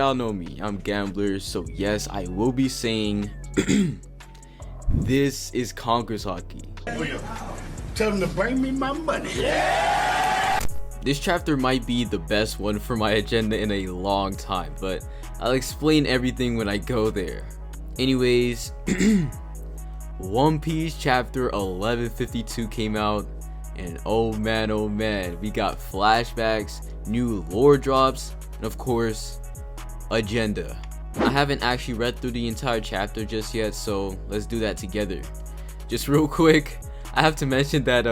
Y'all know me, I'm Gamblrr, so yes, I will be saying this is Conquer's Haki. Tell them to bring me my money. This chapter might be the best one for my agenda in a long time, but I'll explain everything when I go there. Anyways, One Piece chapter 1152 came out, and oh man, we got flashbacks, new lore drops, and of course, agenda. I haven't actually read through the entire chapter just yet, so let's do that together. Just real quick, I have to mention that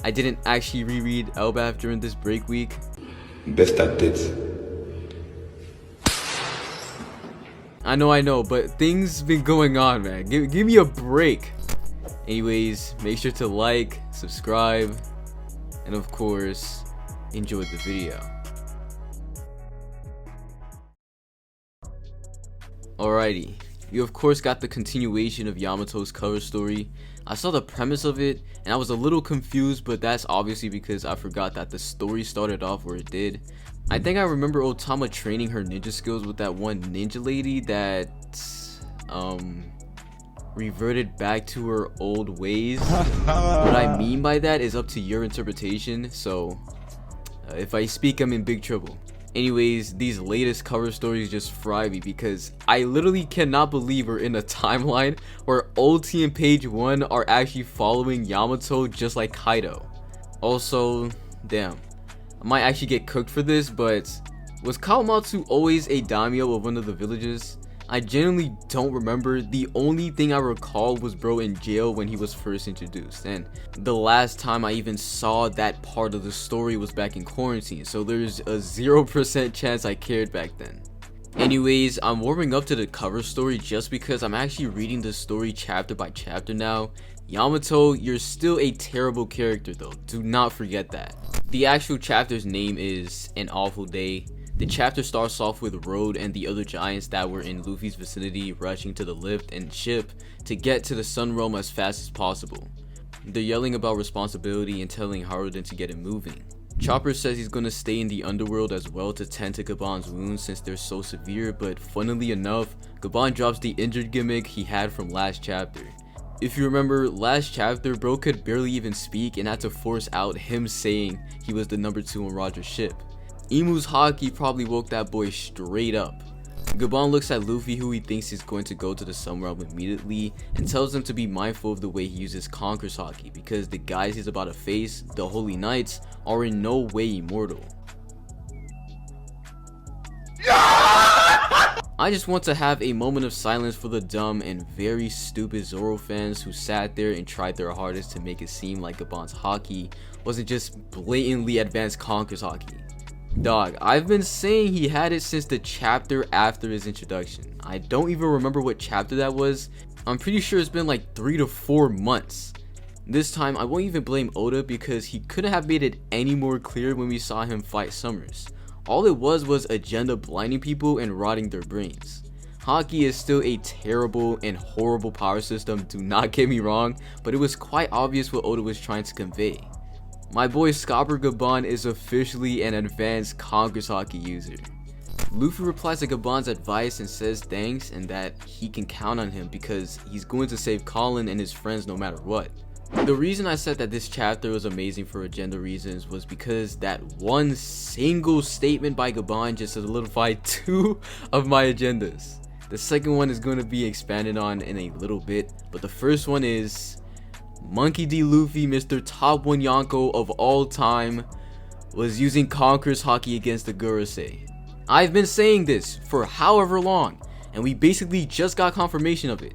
I didn't actually reread Elbaf during this break week. Best at it. I know, but things been going on, man. Give me a break. Anyways, make sure to like, subscribe, and of course, enjoy the video. Alrighty, you of course got the continuation of Yamato's cover story. I saw the premise of it and I was a little confused, but that's obviously because I forgot that the story started off where it did. I think I remember Otama training her ninja skills with that one ninja lady that reverted back to her old ways. What I mean by that is up to your interpretation, so if I speak, I'm in big trouble. Anyways, these latest cover stories just fry me because I literally cannot believe we're in a timeline where OT and page 1 are actually following Yamato just like Kaido. Also, damn, I might actually get cooked for this, but was Kawamatsu always a daimyo of one of the villages? I genuinely don't remember. The only thing I recall was bro in jail when he was first introduced, and the last time I even saw that part of the story was back in quarantine, so there's a 0% chance I cared back then. Anyways, I'm warming up to the cover story just because I'm actually reading the story chapter by chapter now. Yamato, you're still a terrible character though, do not forget that. The actual chapter's name is An Awful Day. The chapter starts off with Road and the other giants that were in Luffy's vicinity rushing to the lift and ship to get to the Sun Realm as fast as possible. They're yelling about responsibility and telling Haruden to get it moving. Chopper says he's gonna stay in the underworld as well to tend to Gabon's wounds since they're so severe, but funnily enough, Gabon drops the injured gimmick he had from last chapter. If you remember, last chapter, bro could barely even speak and had to force out him saying he was the number 2 on Roger's ship. Imu's haki probably woke that boy straight up. Gabon looks at Luffy, who he thinks is going to go to the Sun Realm immediately, and tells him to be mindful of the way he uses Conquer's haki because the guys he's about to face, the Holy Knights, are in no way immortal. I just want to have a moment of silence for the dumb and very stupid Zoro fans who sat there and tried their hardest to make it seem like Gabon's haki wasn't just blatantly advanced Conquer's haki. Dog, I've been saying he had it since the chapter after his introduction. I don't even remember what chapter that was. I'm pretty sure it's been like 3 to 4 months. This time, I won't even blame Oda because he couldn't have made it any more clear when we saw him fight Summers. All it was agenda blinding people and rotting their brains. Haki is still a terrible and horrible power system, do not get me wrong, but it was quite obvious what Oda was trying to convey. My boy Scopper Gabon is officially an advanced Conquer's haki user. Luffy replies to Gabon's advice and says thanks and that he can count on him because he's going to save Colin and his friends no matter what. The reason I said that this chapter was amazing for agenda reasons was because that one single statement by Gabon just solidified 2 of my agendas. The second one is going to be expanded on in a little bit, but the first one is Monkey D. Luffy, Mr. Top 1 Yonko of all time, was using Conquer's haki against the Gorosei. I've been saying this for however long, and we basically just got confirmation of it.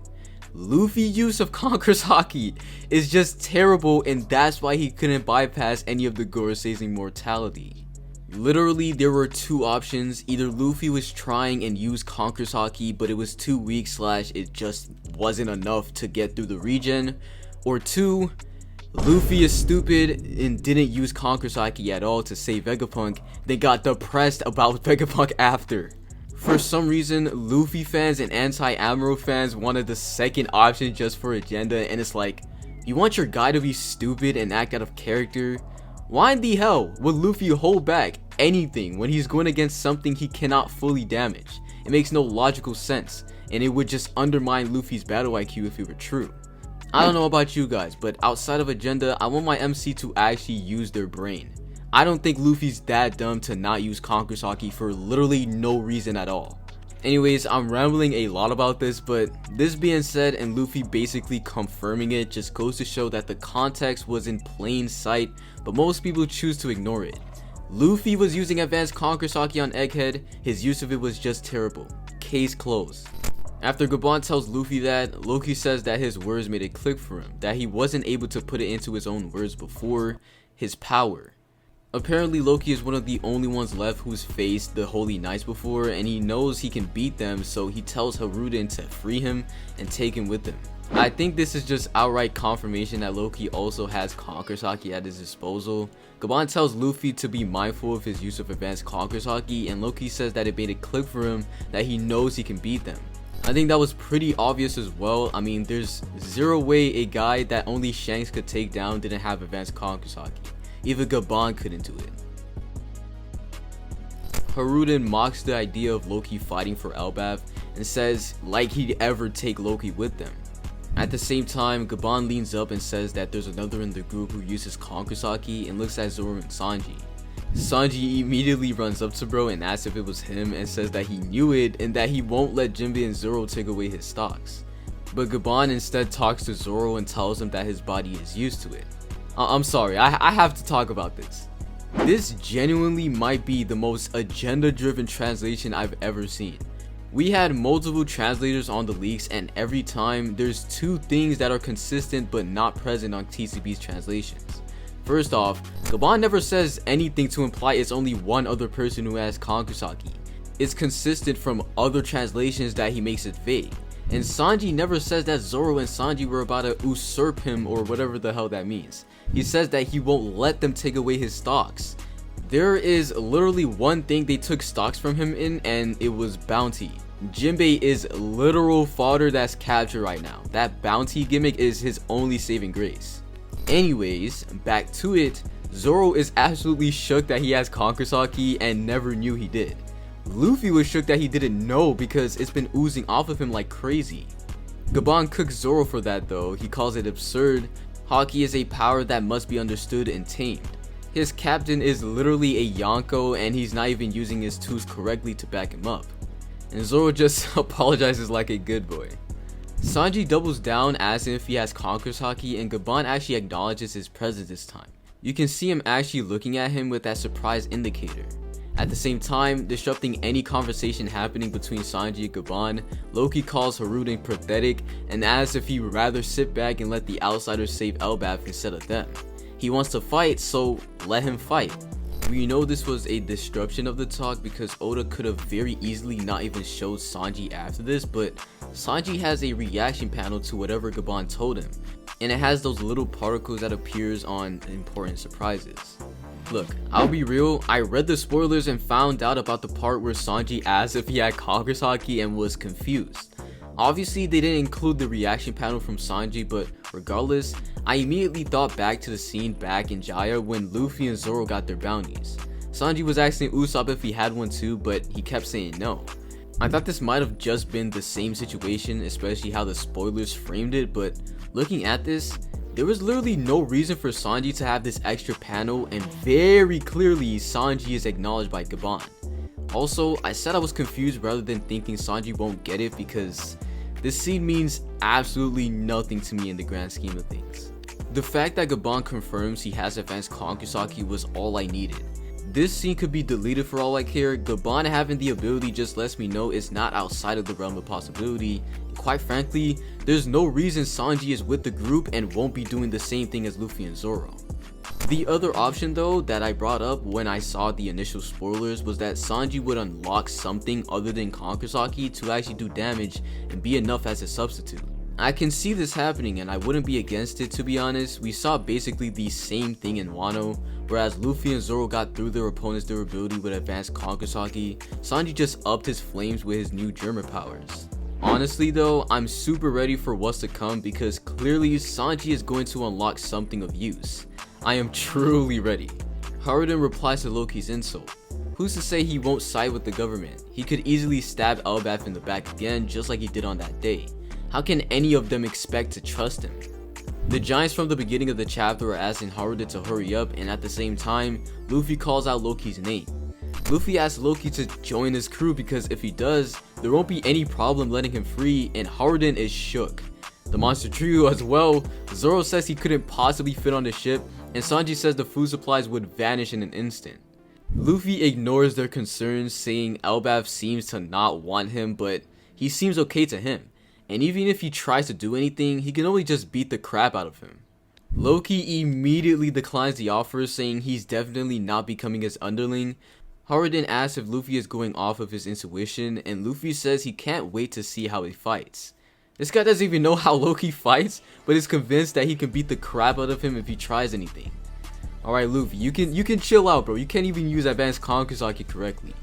Luffy's use of Conquer's haki is just terrible, and that's why he couldn't bypass any of the Gorosei's immortality. Literally, there were 2 options. Either Luffy was trying and used Conquer's haki, but it was too weak / it just wasn't enough to get through the regen, or 2, Luffy is stupid and didn't use Conquer's haki at all to save Vegapunk, then got depressed about Vegapunk after. For some reason, Luffy fans and anti-Amuro fans wanted the second option just for agenda, and it's like, you want your guy to be stupid and act out of character? Why in the hell would Luffy hold back anything when he's going against something he cannot fully damage? It makes no logical sense, and it would just undermine Luffy's battle IQ if it were true. I don't know about you guys, but outside of agenda, I want my MC to actually use their brain. I don't think Luffy's that dumb to not use Conqueror's Haki for literally no reason at all. Anyways, I'm rambling a lot about this, but this being said and Luffy basically confirming it just goes to show that the context was in plain sight, but most people choose to ignore it. Luffy was using advanced Conqueror's Haki on Egghead, his use of it was just terrible. Case closed. After Gabon tells Luffy that, Loki says that his words made it click for him, that he wasn't able to put it into his own words before, his power. Apparently Loki is one of the only ones left who's faced the Holy Knights before, and he knows he can beat them, so he tells Haruden to free him and take him with him. I think this is just outright confirmation that Loki also has Conqueror's Haki at his disposal. Gabon tells Luffy to be mindful of his use of advanced Conqueror's Haki, and Loki says that it made it click for him that he knows he can beat them. I think that was pretty obvious as well. I mean, there's zero way a guy that only Shanks could take down didn't have advanced Conqueror's Haki. Even Gabon couldn't do it. Haruden mocks the idea of Loki fighting for Elbaf and says like he'd ever take Loki with them. At the same time, Gabon leans up and says that there's another in the group who uses Conqueror's Haki and looks at Zoro and Sanji. Sanji immediately runs up to bro and asks if it was him and says that he knew it and that he won't let Jinbei and Zoro take away his stocks. But Gabon instead talks to Zoro and tells him that his body is used to it. I'm sorry, I have to talk about this. This genuinely might be the most agenda-driven translation I've ever seen. We had multiple translators on the leaks, and every time there's two things that are consistent but not present on TCB's translations. First off, Gabon never says anything to imply it's only one other person who has Conqueror's Haki. It's consistent from other translations that he makes it vague. And Sanji never says that Zoro and Sanji were about to usurp him or whatever the hell that means. He says that he won't let them take away his stocks. There is literally one thing they took stocks from him in, and it was bounty. Jinbei is literal fodder that's captured right now. That bounty gimmick is his only saving grace. Anyways, back to it, Zoro is absolutely shook that he has Conqueror's Haki and never knew he did. Luffy was shook that he didn't know because it's been oozing off of him like crazy. Gabon cooks Zoro for that though. He calls it absurd. Haki is a power that must be understood and tamed. His captain is literally a Yonko and he's not even using his tools correctly to back him up. And Zoro just apologizes like a good boy. Sanji doubles down asking if he has Conqueror's Haki, and Gabon actually acknowledges his presence this time. You can see him actually looking at him with that surprise indicator. At the same time, disrupting any conversation happening between Sanji and Gabon, Loki calls Haruden pathetic and asks if he'd rather sit back and let the outsiders save Elbaf instead of them. He wants to fight, so let him fight. We know this was a disruption of the talk because Oda could have very easily not even showed Sanji after this, but Sanji has a reaction panel to whatever Gabon told him, and it has those little particles that appears on important surprises. Look, I'll be real, I read the spoilers and found out about the part where Sanji asked if he had Conqueror's Haki and was confused. Obviously they didn't include the reaction panel from Sanji, but regardless, I immediately thought back to the scene back in Jaya when Luffy and Zoro got their bounties. Sanji was asking Usopp if he had one too, but he kept saying no. I thought this might have just been the same situation, especially how the spoilers framed it, but looking at this, there was literally no reason for Sanji to have this extra panel, and very clearly Sanji is acknowledged by Gabon. Also, I said I was confused rather than thinking Sanji won't get it because this scene means absolutely nothing to me in the grand scheme of things. The fact that Gabon confirms he has advanced Conqueror's Haki was all I needed. This scene could be deleted for all I care. Gabon having the ability just lets me know it's not outside of the realm of possibility. And quite frankly, there's no reason Sanji is with the group and won't be doing the same thing as Luffy and Zoro. The other option though that I brought up when I saw the initial spoilers was that Sanji would unlock something other than Conqueror's Haki to actually do damage and be enough as a substitute. I can see this happening and I wouldn't be against it, to be honest. We saw basically the same thing in Wano, whereas Luffy and Zoro got through their opponent's durability with advanced Conqueror's Haki. Sanji just upped his flames with his new Germa powers. Honestly though, I'm super ready for what's to come because clearly Sanji is going to unlock something of use. I am truly ready. Haruden replies to Loki's insult. Who's to say he won't side with the government? He could easily stab Elbaf in the back again just like he did on that day. How can any of them expect to trust him? The giants from the beginning of the chapter are asking Haruden to hurry up, and at the same time, Luffy calls out Loki's name. Luffy asks Loki to join his crew because if he does, there won't be any problem letting him free, and Haruden is shook. The monster trio as well. Zoro says he couldn't possibly fit on the ship, and Sanji says the food supplies would vanish in an instant. Luffy ignores their concerns, saying Elbaf seems to not want him, but he seems okay to him. And even if he tries to do anything, he can only just beat the crap out of him. Loki immediately declines the offer, saying he's definitely not becoming his underling. Haruden asks if Luffy is going off of his intuition, and Luffy says he can't wait to see how he fights. This guy doesn't even know how Loki fights, but is convinced that he can beat the crap out of him if he tries anything. Alright Luffy, you can chill out, bro. You can't even use advanced Kankazaki correctly.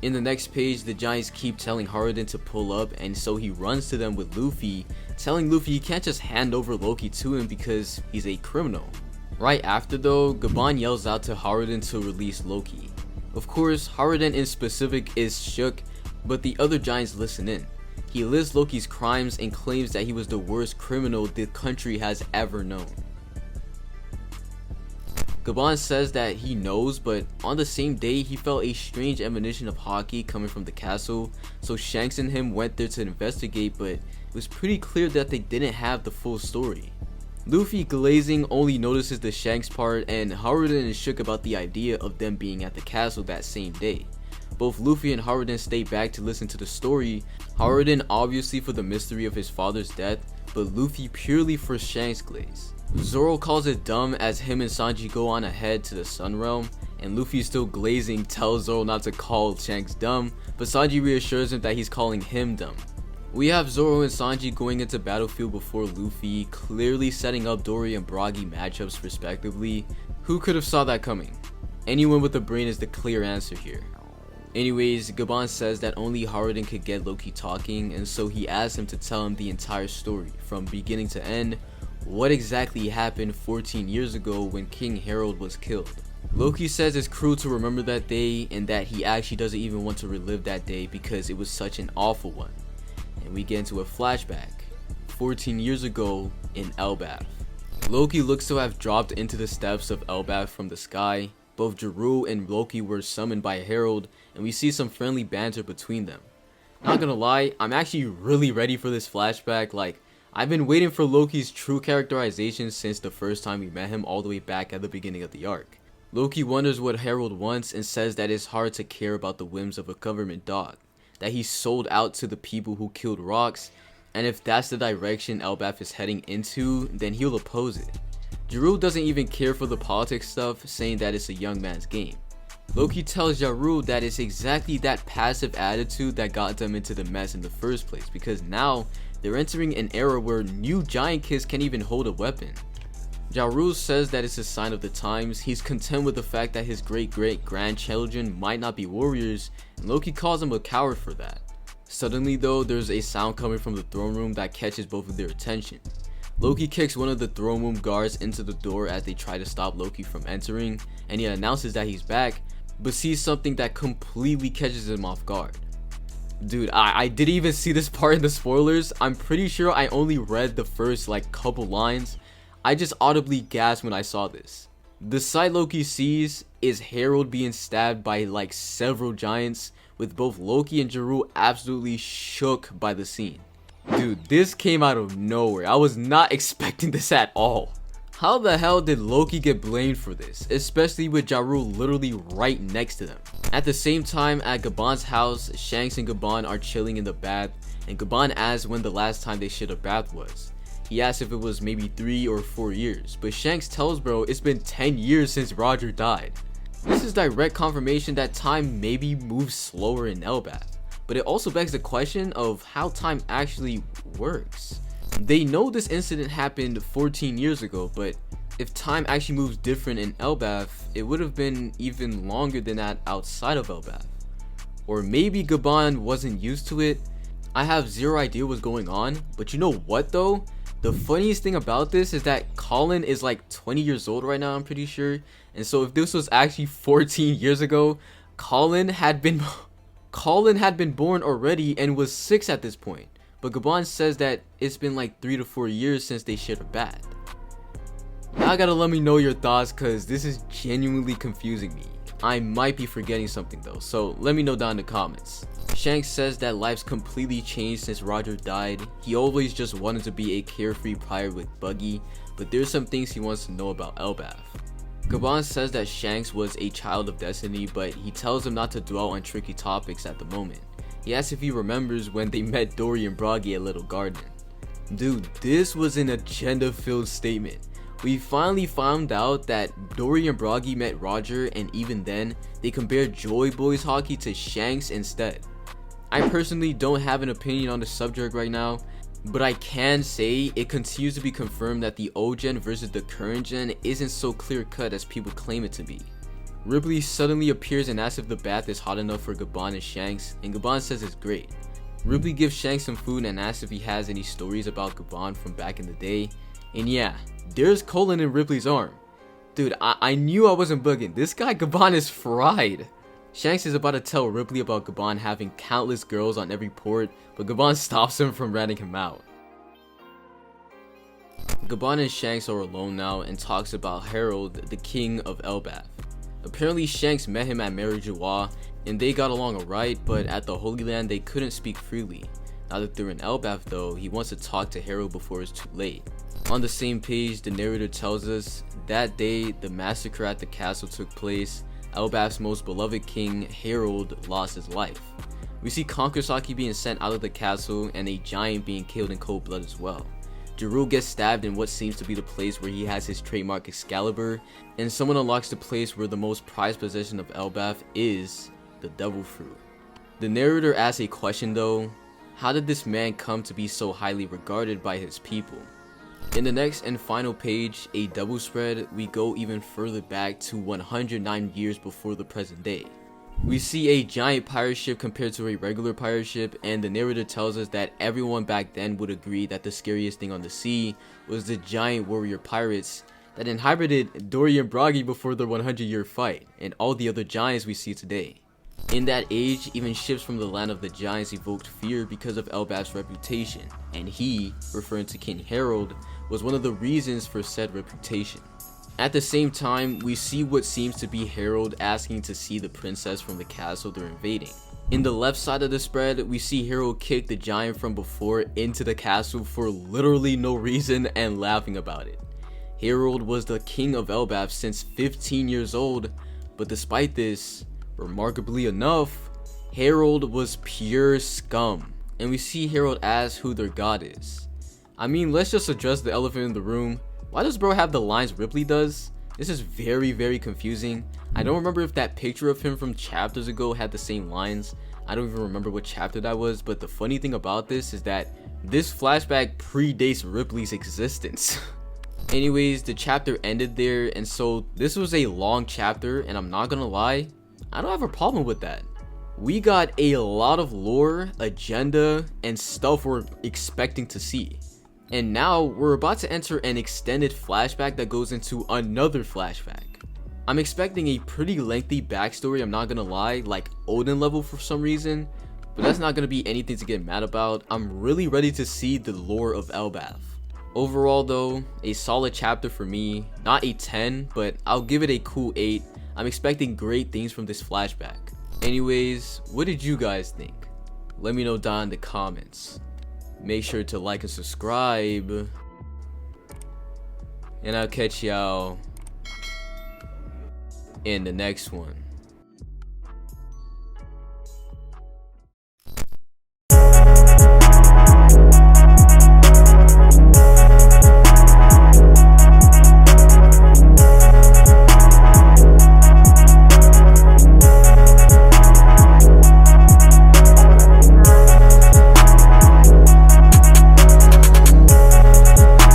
In the next page, the giants keep telling Haruden to pull up, and so he runs to them with Luffy, telling Luffy he can't just hand over Loki to him because he's a criminal. Right after though, Gaban yells out to Haruden to release Loki. Of course, Haruden in specific is shook, but the other giants listen in. He lists Loki's crimes and claims that he was the worst criminal the country has ever known. Gaban says that he knows, but on the same day he felt a strange emanation of haki coming from the castle, so Shanks and him went there to investigate, but it was pretty clear that they didn't have the full story. Luffy glazing only notices the Shanks part, and Haruden is shook about the idea of them being at the castle that same day. Both Luffy and Haruden stay back to listen to the story, Haruden obviously for the mystery of his father's death, but Luffy purely for Shanks glaze. Zoro calls it dumb as him and Sanji go on ahead to the Sun Realm, and Luffy, still glazing, tells Zoro not to call Shanks dumb, but Sanji reassures him that he's calling him dumb. We have Zoro and Sanji going into battlefield before Luffy, clearly setting up Dory and Bragi matchups respectively. Who could have saw that coming? Anyone with a brain is the clear answer here. Anyways, Gaban says that only Haruden could get Loki talking, and so he asks him to tell him the entire story, from beginning to end, what exactly happened 14 years ago when King Harold was killed. Loki says his crew to remember that day, and that he actually doesn't even want to relive that day because it was such an awful one. And we get into a flashback, 14 years ago in Elbaf. Loki looks to have dropped into the steps of Elbaf from the sky. Both Jiru and Loki were summoned by Harold, and we see some friendly banter between them. Not gonna lie, I'm actually really ready for this flashback. Like, I've been waiting for Loki's true characterization since the first time we met him all the way back at the beginning of the arc. Loki wonders what Harold wants and says that it's hard to care about the whims of a government dog, that he's sold out to the people who killed Rocks, and if that's the direction Elbaf is heading into, then he'll oppose it. Jiru doesn't even care for the politics stuff, saying that it's a young man's game. Loki tells Jiru that it's exactly that passive attitude that got them into the mess in the first place, because now they're entering an era where new giant kids can't even hold a weapon. Jiru says that it's a sign of the times. He's content with the fact that his great-great-grandchildren might not be warriors, and Loki calls him a coward for that. Suddenly though, there's a sound coming from the throne room that catches both of their attention. Loki kicks one of the throne room guards into the door as they try to stop Loki from entering, and he announces that he's back, but sees something that completely catches him off guard. Dude, I didn't even see this part in the spoilers. I'm pretty sure I only read the first couple lines. I just audibly gasped when I saw this. The sight Loki sees is Harold being stabbed by several giants, with both Loki and Jiru absolutely shook by the scene. Dude, this came out of nowhere. I was not expecting this at all. How the hell did Loki get blamed for this, especially with Jiru literally right next to them? At the same time, at Gaban's house, Shanks and Gaban are chilling in the bath, and Gaban asks when the last time they shit a bath was. He asks if it was maybe 3 or 4 years, but Shanks tells bro it's been 10 years since Roger died. This is direct confirmation that time maybe moves slower in Elbaf, but it also begs the question of how time actually works. They know this incident happened 14 years ago, but if time actually moves different in Elbaf, it would have been even longer than that outside of Elbaf. Or maybe Gaban wasn't used to it. I have zero idea what's going on, but you know what though? The funniest thing about this is that Colin is like 20 years old right now, I'm pretty sure. And so if this was actually 14 years ago, Colin had been born already and was 6 at this point. But Gabon says that it's been like 3 to 4 years since they shared a bath. Y'all gotta let me know your thoughts, cause this is genuinely confusing me. I might be forgetting something though, so let me know down in the comments. Shanks says that life's completely changed since Roger died. He always just wanted to be a carefree pirate with Buggy, but there's some things he wants to know about Elbaf. Gabon says that Shanks was a child of destiny, but he tells him not to dwell on tricky topics at the moment. He asks if he remembers when they met Dory and Broggy at Little Garden. Dude, this was an agenda-filled statement. We finally found out that Dory and Broggy met Roger, and even then, they compared Joy Boy's hockey to Shanks instead. I personally don't have an opinion on the subject right now, but I can say it continues to be confirmed that the old gen versus the current gen isn't so clear cut as people claim it to be. Ripley suddenly appears and asks if the bath is hot enough for Gabon and Shanks, and Gabon says it's great. Ripley gives Shanks some food and asks if he has any stories about Gabon from back in the day, and yeah, there's Colin in Ripley's arm. Dude, I knew I wasn't bugging. This guy Gabon is fried. Shanks is about to tell Ripley about Gabon having countless girls on every port, but Gabon stops him from ratting him out. Gabon and Shanks are alone now and talks about Harold, the king of Elbaf. Apparently Shanks met him at Marijois and they got along alright, but at the Holy Land they couldn't speak freely. Now that they're in Elbaf though, he wants to talk to Harold before it's too late. On the same page, the narrator tells us, that day the massacre at the castle took place. Elbaf's most beloved king, Harold, lost his life. We see Konkusaki being sent out of the castle and a giant being killed in cold blood as well. Jarul gets stabbed in what seems to be the place where he has his trademark Excalibur, and someone unlocks the place where the most prized possession of Elbaf is the Devil Fruit. The narrator asks a question though, how did this man come to be so highly regarded by his people? In the next and final page, a double spread, we go even further back to 109 years before the present day. We see a giant pirate ship compared to a regular pirate ship, and the narrator tells us that everyone back then would agree that the scariest thing on the sea was the giant warrior pirates that inhabited Dory and Broggy before the 100-year fight, and all the other giants we see today. In that age, even ships from the land of the giants evoked fear because of Elbaf's reputation, and he, referring to King Harold, was one of the reasons for said reputation. At the same time, we see what seems to be Harold asking to see the princess from the castle they're invading. In the left side of the spread, we see Harold kick the giant from before into the castle for literally no reason and laughing about it. Harold was the king of Elbaf since 15 years old, but despite this, remarkably enough, Harold was pure scum. And we see Harold ask who their god is. I mean, let's just address the elephant in the room. Why does bro have the lines Ripley does? This is very confusing. I don't remember if that picture of him from chapters ago had the same lines. I don't even remember what chapter that was, but the funny thing about this is that this flashback predates Ripley's existence. Anyways, the chapter ended there, and so this was a long chapter, and I'm not gonna lie, I don't have a problem with that. We got a lot of lore, agenda, and stuff we're expecting to see. And now we're about to enter an extended flashback that goes into another flashback. I'm expecting a pretty lengthy backstory, I'm not gonna lie, like Odin level for some reason, but that's not gonna be anything to get mad about. I'm really ready to see the lore of Elbaf. Overall though, a solid chapter for me, not a 10, but I'll give it a cool 8. I'm expecting great things from this flashback. Anyways, what did you guys think? Let me know down in the comments. Make sure to like and subscribe. And I'll catch y'all in the next one.